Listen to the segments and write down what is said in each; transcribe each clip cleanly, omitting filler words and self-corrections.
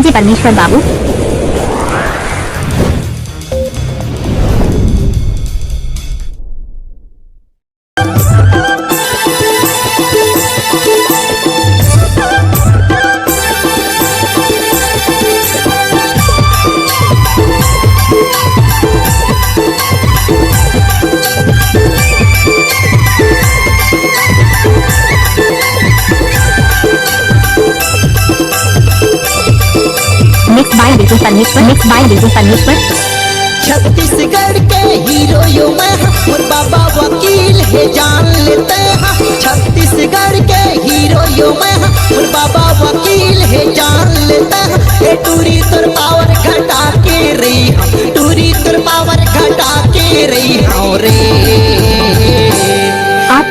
DJ परमेश्वर बाबू। Mix by DJ परमेश्वर। छत्तीसगढ़ के हीरो यो मैं और बाबा वकील है जान लेते हैं। छत्तीसगढ़ के हीरो यो मैं और बाबा वकील है जान लेते हैं। ये टूरी तुर पावर घटा के रही हम, टूरी तुर पावर घटा के रही हम रे।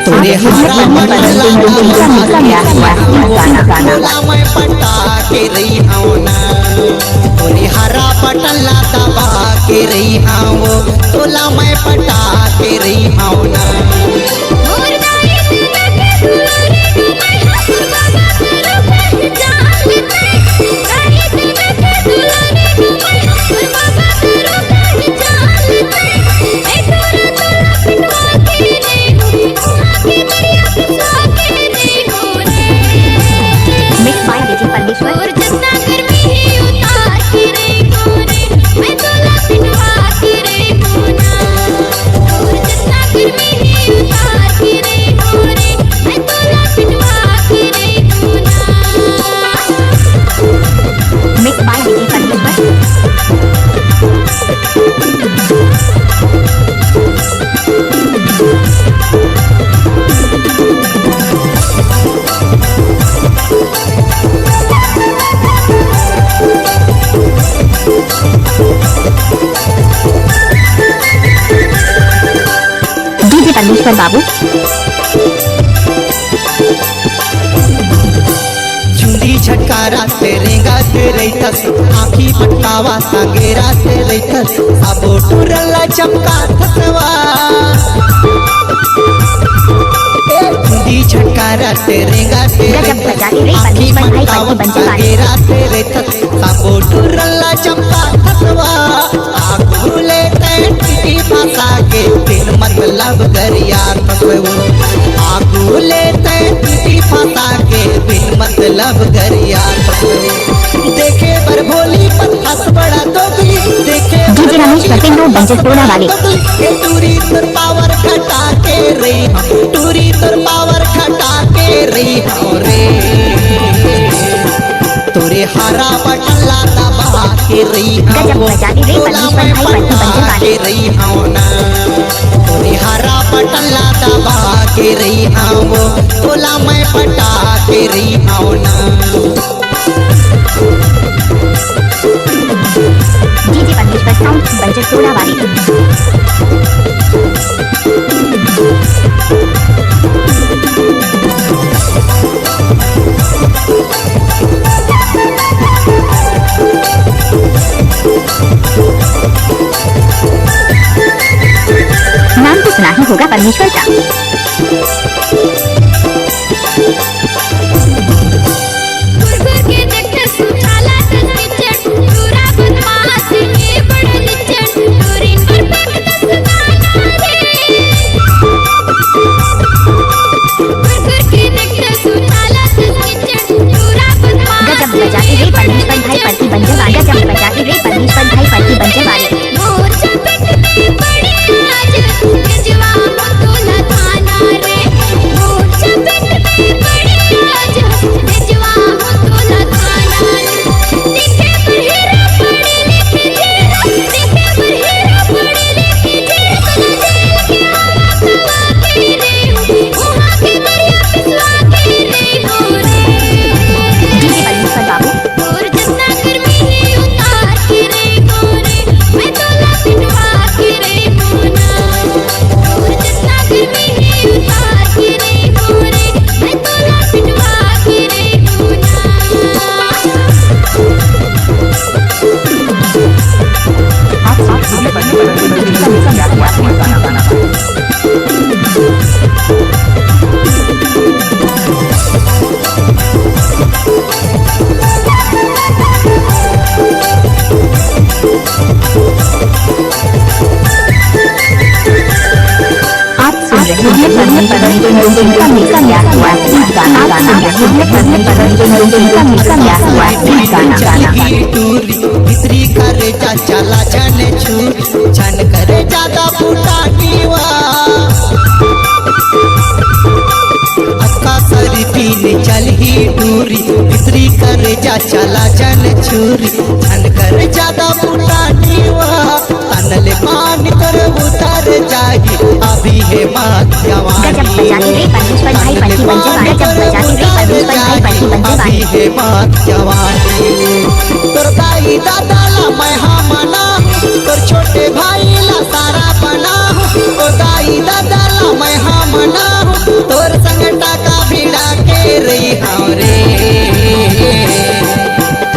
तोरे हरा बटला मैं पटा के रही हूँ ना, तोरे हरा बटला दबा के रही हूँ, तोला मैं पटा के रही हूँ ना। परमेश्वर बाबू। चुंडी झटकारा तेरे गाते रैथस, आँखी पटकावा सांगेरा ते रैथस, सबो टुरला चमका थसवा। चुंडी झटकारा तेरे गाते रैथस, आँखी पटकावा सांगेरा ते रैथस, सबो टुरला चमका थसवा। आगुले ते टिटी फंसा के तीन मतलब गरिया फसवेऊ, आगुले ते टिटी फंसा के बिन मतलब गरिया फसवेऊ। देखे बर भोली पर हंस बड़ा दोगली, देखे डीजे रमेश पटेल बंजरपुरा वाले। टूरी तुर पावर घटा के रही हम, टूरी तुर पावर घटा के रही हम रे। तोरे हरा बटला दबा के रही हूँ, तोला मैं पटा के रही हूँ ना, तोरे हरा बटला दबा के रही हूँ, तोला मैं पटा के रही हूँ ना। डीजे परमेश्वर साउंड बंजरपुरा वाले। नाम तो सुना ही होगा परमेश्वर का। गजब बजाते रे परमेश्वर भाई पड़ती बंजर वाले, गजब बजाते रे परमेश्वर भाई पड़ती बंजर वाले। मोर मनोरंजन का मिक्स या हुआ गीत गाना गाना मनोरंजन का मिक्स या हुआ गीत गाना गाना टूरी भीतरी करे जा चला जाने छू छन करे ज्यादा फुटानीवा अक्का सरी पीने चल ही टूरी भीतरी करे जा चला जाने छुरी छन करे ज्यादा फुटानीवा तनले मान कर उतर जाही अभी है मात गजब बजाती रे परमेश पर भाई पति बन जवान गजब बजाती रे परमेश पर भाई पति बन जवान अभी है मात जवानी तोर दाई दादा ला मैं मना तोर छोटे भाई ला सारा बना तोर दाई दादा ला मैं मना तोर संग टाका भिड़ा के रही रे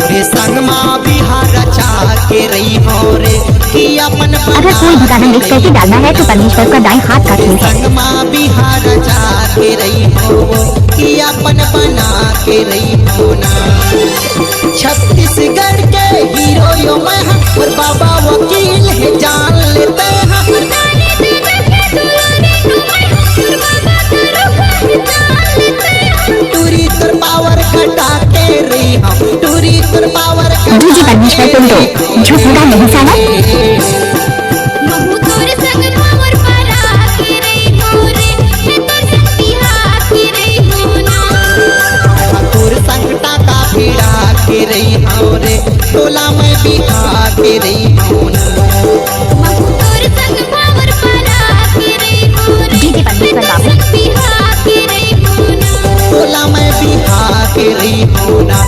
तोरे संग माँ बिहार चा के रही रे कि अपन अगर कोई भी गाना मिक्स करके डालना है तो परमेश्वर का दाएं हाथ का खेल है संग माँ बिहार चा के रही हो कि अपन बना के रही हो ना छत्तीसगढ़ के हीरो यो मैं और बाबा वकील है जान लेते हैं टूरी तुर पावर घटा के रही हम टूरी तुर पावर डीजे परमेश्वर तुम तो झूठ मुड़ा नहीं साला तोर संग टाका भिड़ा के रही हो रे टोला में बिहा के रही हो ना डीजे परमेश्वर बाबू टोला में बिहा के रही हो ना